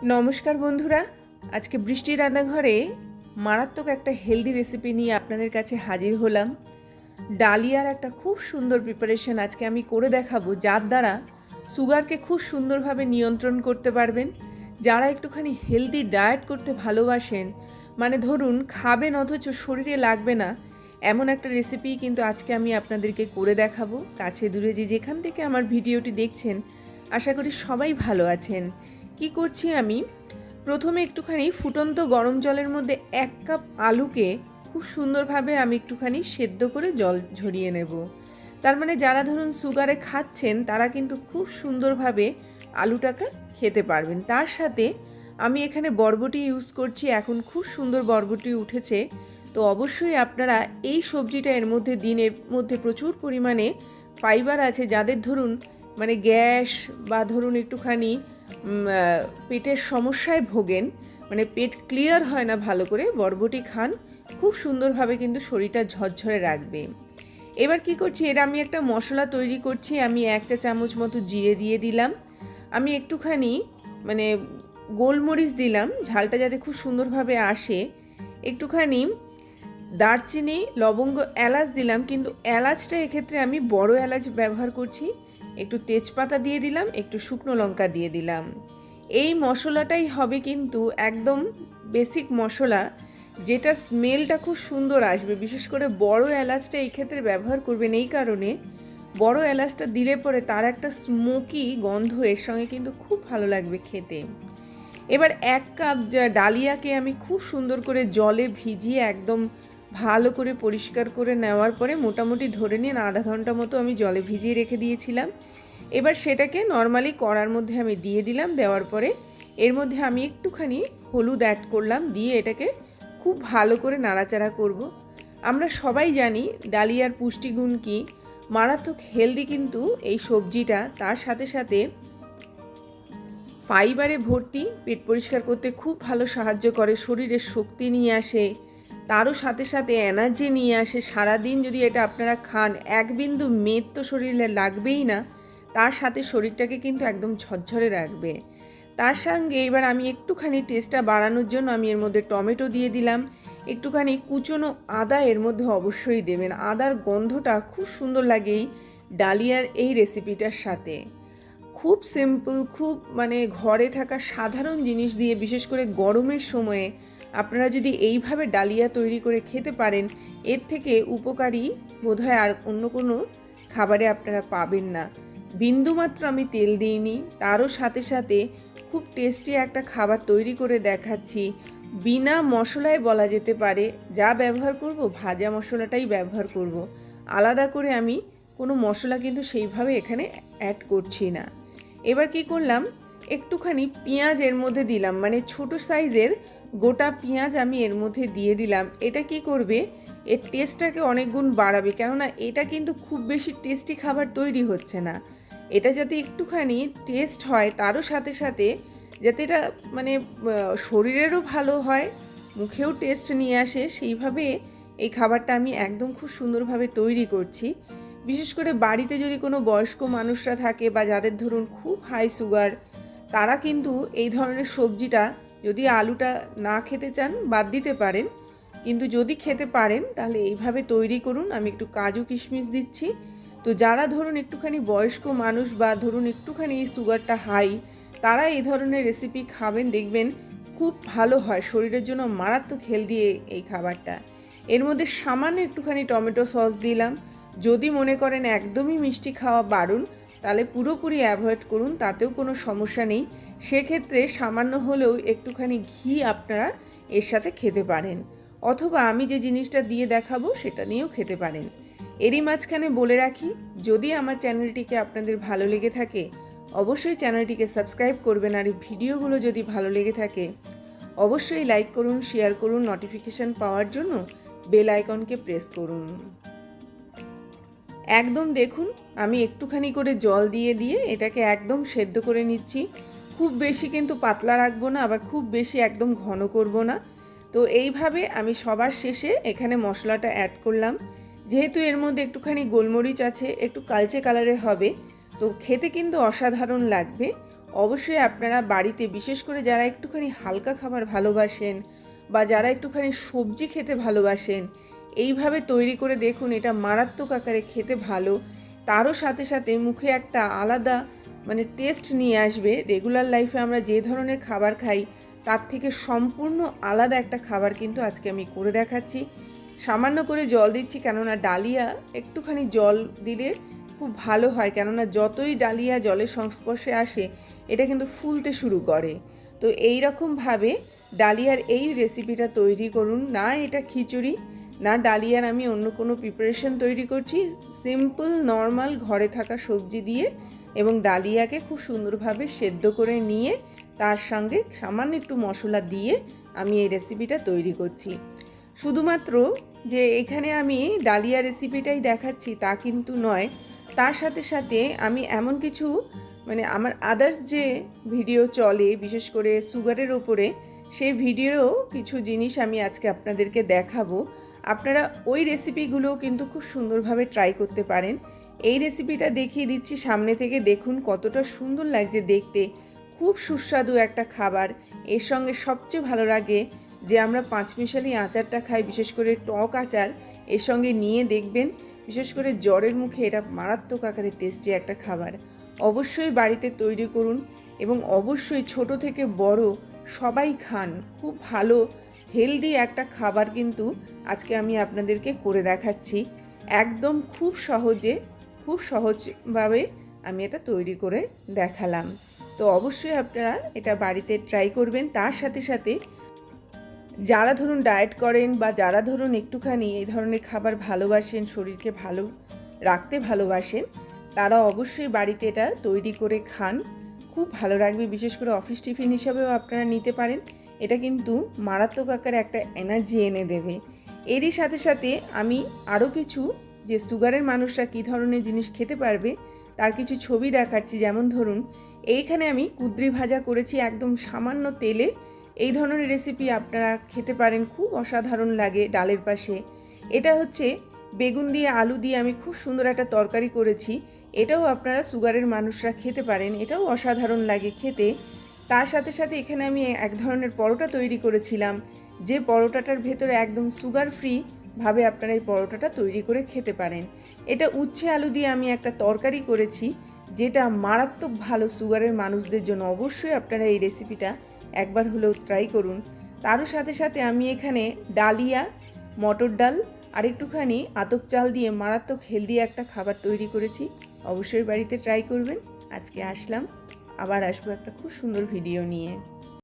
नमस्कार बंधुरा आज के बृष्टि रान्नाघरे मारात्मक एक हेल्दी रेसिपि निये आपनादेर काछे हाजिर हलाम। डालियार एक खूब सुंदर प्रिपारेशन आज के आमी करे देखाबो, जार द्वारा सुगार के खूब सुंदर भावे नियंत्रण करते पारबेन। जारा एकटुखानी हेल्दी डाएट करते भालोबासेन, माने धरुन खाबेन अथच शरीरे लागबे ना, एमन एक रेसिपि किन्तु आज के आमी आपनादेरके करे देखाबो। काछे दूरे जे जेखान थेके आमार भिडियोटी देखछेन आशा करी सबाई भालो आछेन। कि करछि आमी प्रथमे एकटुखानी फुटন্ত गरम जलेर मध्य एक कप आलूके खूब सुंदर भावे आमी एकटुखानी सेদ্ধ करे जल झरिए नेब। तार माने जारा धरुन सुगारे खाच्छेन तारा किन्तु खूब सुंदर भावे आलूटाके खेते पारबेन। तार साथे आमी एखाने बरबटी यूज करछि, एखन खूब सुंदर बरबटी उठेছে। तो अवश्यई आपनारा এই সবজিটা এর মধ্যে দিন। এর মধ্যে প্রচুর পরিমাণে ফাইবার আছে, যাদের ধরুন মানে গ্যাস বা ধরুন একটুখানি পেটের সমস্যায় ভোগেন, মানে পেট ক্লিয়ার হয় না ভালো করে, বরবটি খান, খুব সুন্দরভাবে কিন্তু শরীরটা ঝরঝরে রাখবে। এবার কি করছি, এর আমি একটা মশলা তৈরি করছি। আমি 1 চা চামচ মতো জিরে দিয়ে দিলাম, আমি একটুখানি মানে গোলমরিচ দিলাম ঝালটা যাতে খুব সুন্দরভাবে আসে, একটুখানি দারচিনি লবঙ্গ এলাচ দিলাম, কিন্তু এলাচটা এক্ষেত্রে আমি বড় এলাচ ব্যবহার করছি। একটু তেজপাতা দিয়ে দিলাম, একটু শুকনো লঙ্কা দিয়ে দিলাম। এই মশলাটাই হবে কিন্তু একদম বেসিক মশলা, যেটা স্মেলটা খুব সুন্দর আসবে। বিশেষ করে বড় এলাচটা এই ক্ষেত্রে ব্যবহার করবেন এই কারণে, বড় এলাচটা দিলে পরে তার একটা স্মোকি গন্ধ এর সঙ্গে কিন্তু খুব ভালো লাগবে খেতে। এবার 1 কাপ ডালিয়াকে আমি খুব সুন্দর করে জলে ভিজিয়ে একদম ভালো করে পরিষ্কার করে নেওয়ার পরে মোটামুটি ধরে নিন আধা ঘন্টা মতো আমি জলে ভিজিয়ে রেখে দিয়েছিলাম। এবার সেটাকে নর্মালি কড়ার মধ্যে আমি দিয়ে দিলাম। দেওয়ার পরে এর মধ্যে আমি একটুখানি হলুদ অ্যাড করলাম, দিয়ে এটাকে খুব ভালো করে নাড়াচাড়া করব। আমরা সবাই জানি ডালিয়ার পুষ্টিগুণ কি, মারাত্মক হেলদি কিন্তু এই সবজিটা। তার সাথে সাথে ফাইবারে ভর্তি, পেট পরিষ্কার করতে খুব ভালো সাহায্য করে, শরীরের শক্তি নিয়ে আসে, তারও সাথে সাথে এনার্জি নিয়ে আসে। সারাদিন যদি এটা আপনারা খান এক বিন্দু মেদ তো শরীরে লাগবেই না, তার সাথে শরীরটাকে কিন্তু একদম ঝরঝরে রাখবে। তার সঙ্গে এবার আমি একটুখানি টেস্টটা বাড়ানোর জন্য আমি এর মধ্যে টমেটো দিয়ে দিলাম, একটুখানি কুচনো আদা এর মধ্যে অবশ্যই দেবেন। আদার গন্ধটা খুব সুন্দর লাগে এই ডালিয়ার এই রেসিপিটার সাথে। খুব সিম্পল, খুব মানে ঘরে থাকা সাধারণ জিনিস দিয়ে, বিশেষ করে গরমের সময়ে আপনারা যদি এইভাবে ডালিয়া তৈরি করে খেতে পারেন, এর থেকে উপকারী বোধহয় আর অন্য কোনো খাবারে আপনারা পাবেন না। বিন্দুমাত্র আমি তেল দিইনি, তারও সাথে সাথে খুব টেস্টি একটা খাবার তৈরি করে দেখাচ্ছি। বিনা মশলায় বলা যেতে পারে, যা ব্যবহার করব ভাজা মশলাটাই ব্যবহার করব, আলাদা করে আমি কোনো মশলা কিন্তু সেইভাবে এখানে অ্যাড করছি না। এবার কি করলাম, একটুখানি পেঁয়াজ এর মধ্যে দিলাম, মানে ছোট সাইজের গোটা পেঁয়াজ আমি এর মধ্যে দিয়ে দিলাম। এটা কি করবে, এর টেস্টটাকে অনেক গুণ বাড়াবে, কেননা এটা কিন্তু খুব বেশি টেস্টি খাবার তৈরি হচ্ছে না। এটা যাতে একটুখানি টেস্ট হয়, তারও সাথে সাথে যাতে এটা মানে শরীরেরও ভালো হয়, মুখেও টেস্ট নিয়ে আসে, সেইভাবে এই খাবারটা আমি একদম খুব সুন্দরভাবে তৈরি করছি। বিশেষ করে বাড়িতে যদি কোনো বয়স্ক মানুষরা থাকে বা যাদের ধরুন খুব হাই সুগার, তারা কিন্তু এই ধরনের সবজিটা যদি আলুটা না খেতে চান বাদ দিতে পারেন, কিন্তু যদি খেতে পারেন তাহলে এইভাবে তৈরি করুন। আমি একটু কাজু কিশমিশ দিচ্ছি। তো যারা ধরুন একটুখানি বয়স্ক মানুষ বা ধরুন একটুখানি সুগারটা হাই, তারা এই ধরনের রেসিপি খাবেন, দেখবেন খুব ভালো হয়, শরীরের জন্য মারাত্মক হেলদি এই খাবারটা। এর মধ্যে সামান্য একটুখানি টমেটো সস দিলাম। যদি মনে করেন একদমই মিষ্টি খাওয়া বারণ, তাহলে পুরোপুরি অ্যাভয়েড করুন, তাতেও কোনো সমস্যা নেই। সেক্ষেত্রে সামান্য হলেও একটুখানি ঘি আপনারা এর সাথে খেতে পারেন, অথবা আমি যে জিনিসটা দিয়ে দেখাবো সেটা নিয়েও খেতে পারেন। এরই মাঝখানে বলে রাখি, যদি আমার চ্যানেলটিকে আপনাদের ভালো লেগে থাকে অবশ্যই চ্যানেলটিকে সাবস্ক্রাইব করবেন, আর এই ভিডিওগুলো যদি ভালো লেগে থাকে অবশ্যই লাইক করুন, শেয়ার করুন, নোটিফিকেশান পাওয়ার জন্য বেল আইকনকে প্রেস করুন। একদম দেখুন আমি একটুখানি করে জল দিয়ে দিয়ে এটাকে একদম সেদ্ধ করে নিচ্ছি। খুব বেশি কিন্তু পাতলা রাখবো না, আবার খুব বেশি একদম ঘন করব না। তো এইভাবে আমি সবার শেষে এখানে মশলাটা অ্যাড করলাম। যেহেতু এর মধ্যে একটুখানি গোলমরিচ আছে, একটু কালচে কালারের হবে, তো খেতে কিন্তু অসাধারণ লাগবে। অবশ্যই আপনারা বাড়িতে বিশেষ করে যারা একটুখানি হালকা খাবার ভালোবাসেন বা যারা একটুখানি সবজি খেতে ভালোবাসেন, এইভাবে তৈরি করে দেখুন। এটা মারাত্মক আকারে খেতে ভালো, তারও সাথে সাথে মুখে একটা আলাদা টেস্ট নিয়ে আসবে। রেগুলার লাইফে আমরা যে ধরনের খাবার খাই তার থেকে সম্পূর্ণ আলাদা একটা খাবার কিন্তু আজকে আমি করে দেখাচ্ছি। সামান্য করে জল দিচ্ছি, কেননা ডালিয়া একটুখানি জল দিলে খুব ভালো হয়, কেননা যতই ডালিয়া জলের সংস্পর্শে আসে এটা কিন্তু ফুলতে শুরু করে। তো এই রকমভাবে ডালিয়ার এই রেসিপিটা তৈরি করুন। না এটা খিচুড়ি, না ডালিয়ার আমি অন্য কোনো প্রিপারেশন তৈরি করছি, সিম্পল নর্মাল ঘরে থাকা সবজি দিয়ে এবং ডালিয়াকে খুব সুন্দরভাবে সেদ্ধ করে নিয়ে তার সঙ্গে সামান্য একটু মশলা দিয়ে আমি এই রেসিপিটা তৈরি করছি। শুধুমাত্র যে এখানে আমি ডালিয়া রেসিপিটাই দেখাচ্ছি তা কিন্তু নয়, তার সাথে সাথে আমি এমন কিছু আমার আদার্স যে ভিডিও চলে বিশেষ করে সুগারের ওপরে, সেই ভিডিওরও কিছু জিনিস আমি আজকে আপনাদেরকে দেখাবো। আপনারা ওই রেসিপিগুলোও কিন্তু খুব সুন্দরভাবে ট্রাই করতে পারেন। এই রেসিপিটা দেখিয়ে দিচ্ছি সামনে থেকে, দেখুন কতটা সুন্দর লাগছে দেখতে, খুব সুস্বাদু একটা খাবার। এর সঙ্গে সবচেয়ে ভালো লাগে যে আমরা পাঁচমিশালি আচারটা খাই, বিশেষ করে টক আচার, এর সঙ্গে নিয়ে দেখবেন বিশেষ করে জ্বরের মুখে এটা মারাত্মক আকারে টেস্টি একটা খাবার। অবশ্যই বাড়িতে তৈরি করুন এবং অবশ্যই ছোট থেকে বড় সবাই খান। খুব ভালো হেলদি একটা খাবার কিন্তু আজকে আমি আপনাদেরকে করে দেখাচ্ছি। একদম খুব সহজে, খুব সহজভাবে আমি এটা তৈরি করে দেখালাম। তো অবশ্যই আপনারা এটা বাড়িতে ট্রাই করবেন। তার সাথে সাথে যারা ধরুন ডায়েট করেন বা যারা ধরুন একটুখানি এই ধরনের খাবার ভালোবাসেন, শরীরকে ভালো রাখতে ভালোবাসেন, তারা অবশ্যই বাড়িতে এটা তৈরি করে খান, খুব ভালো লাগবে। বিশেষ করে অফিস টিফিন হিসাবেও আপনারা নিতে পারেন। এটা কিন্তু মারাত্মক আকারে একটা এনার্জি এনে দেবে। এরই সাথে সাথে আমি আরও কিছু যে সুগারের মানুষরা কী ধরনের জিনিস খেতে পারবে তার কিছু ছবি দেখাচ্ছি। যেমন ধরুন এইখানে আমি কুঁদরি ভাজা করেছি একদম সামান্য তেলে। এই ধরনের রেসিপি আপনারা খেতে পারেন, খুব অসাধারণ লাগে ডালের পাশে। এটা হচ্ছে বেগুন দিয়ে আলু দিয়ে আমি খুব সুন্দর একটা তরকারি করেছি, এটাও আপনারা সুগারের মানুষরা খেতে পারেন, এটাও অসাধারণ লাগে খেতে। তার সাথে সাথে এখানে আমি এক ধরনের পরোটা তৈরি করেছিলাম, যে পরোটাটার ভেতরে একদম সুগার ফ্রি ভাবে আপনারা এই পরোটাটা তৈরি করে খেতে পারেন। এটা উচ্ছে আলু দিয়ে আমি একটা তরকারি করেছি, যেটা মারাত্মক ভালো সুগারের মানুষদের জন্য। অবশ্যই আপনারা এই রেসিপিটা একবার হলেও ট্রাই করুন। তারও সাথে সাথে আমি এখানে ডালিয়া, মটর ডাল আর একটুখানি আতপ চাল দিয়ে মারাত্মক হেলদি একটা খাবার তৈরি করেছি। অবশ্যই বাড়িতে ট্রাই করবেন। আজকে আসলাম, আবার আসবো একটা খুব সুন্দর ভিডিও নিয়ে।